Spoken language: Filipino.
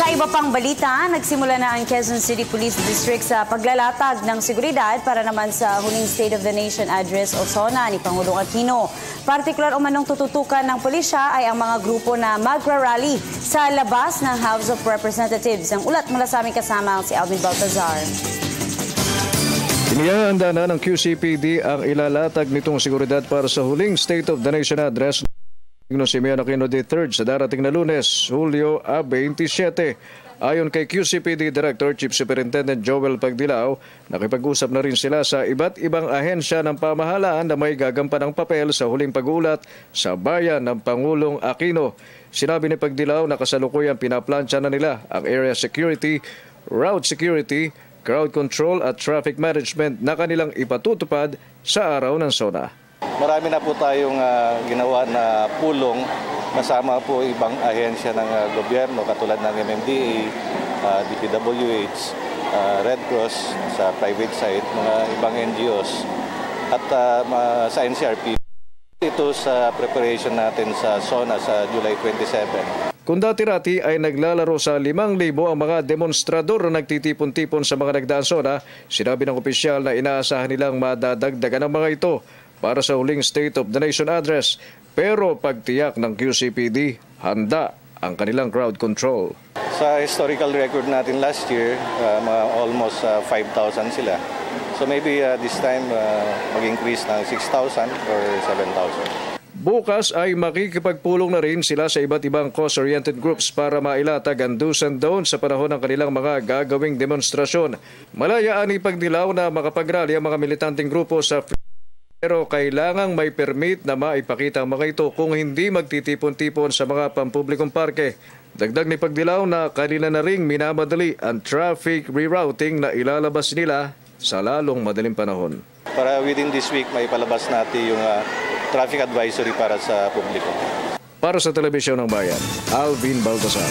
Sa iba pang balita, nagsimula na ang Quezon City Police District sa paglalatag ng seguridad para naman sa huling State of the Nation address o SONA ni Pangulong Aquino. Partikular umanong tututukan ng pulisya ay ang mga grupo na magra-rally sa labas ng House of Representatives. Ang ulat mula sa aming kasama si Alvin Baltazar. Inihahanda na ng QCPD ang ilalatag nitong seguridad para sa huling State of the Nation address si Mayor Aquino III sa darating na Lunes, Hulyo 27. Ayon kay QCPD Director Chief Superintendent Joel Pagdilao, nakipag-usap na rin sila sa iba't ibang ahensya ng pamahalaan na may gagampan ng papel sa huling pag-ulat sa bayan ng Pangulong Aquino. Sinabi ni Pagdilao na kasalukuyang pinaplansya na nila ang area security, route security, crowd control at traffic management na kanilang ipatutupad sa araw ng SONA. Marami na po tayong ginawa na pulong kasama po ibang ahensya ng gobyerno katulad ng MMDA, DPWH, Red Cross sa private side, mga ibang NGOs at sa NCRP. Ito sa preparation natin sa SONA sa July 27. Kung dati-rati ay naglalaro sa 5,000 ang mga demonstrador na nagtitipon-tipon sa mga nagdaang SONA, sinabi ng opisyal na inaasahan nilang madadagdagan ang mga ito para sa huling State of the Nation address. Pero pagtiyak ng QCPD, handa ang kanilang crowd control. Sa historical record natin last year, almost 5,000 sila. So maybe this time mag-increase ng 6,000 or 7,000. Bukas ay makikipagpulong na rin sila sa iba't ibang cause-oriented groups para mailatag ang do's and don'ts sa panahon ng kanilang mga gagawing demonstrasyon. Malayaan ni Pagdilaw na makapagrally ang mga militanteng grupo sa pero kailangang may permit na maipakita ang mga ito kung hindi magtitipon-tipon sa mga pampublikong parke. Dagdag ni Pagdilaw na kanila na ring minamadali ang traffic rerouting na ilalabas nila sa lalong madaling panahon. Para within this week may palabas natin yung traffic advisory para sa publiko. Para sa Telebisyon ng Bayan, Alvin Baltazar.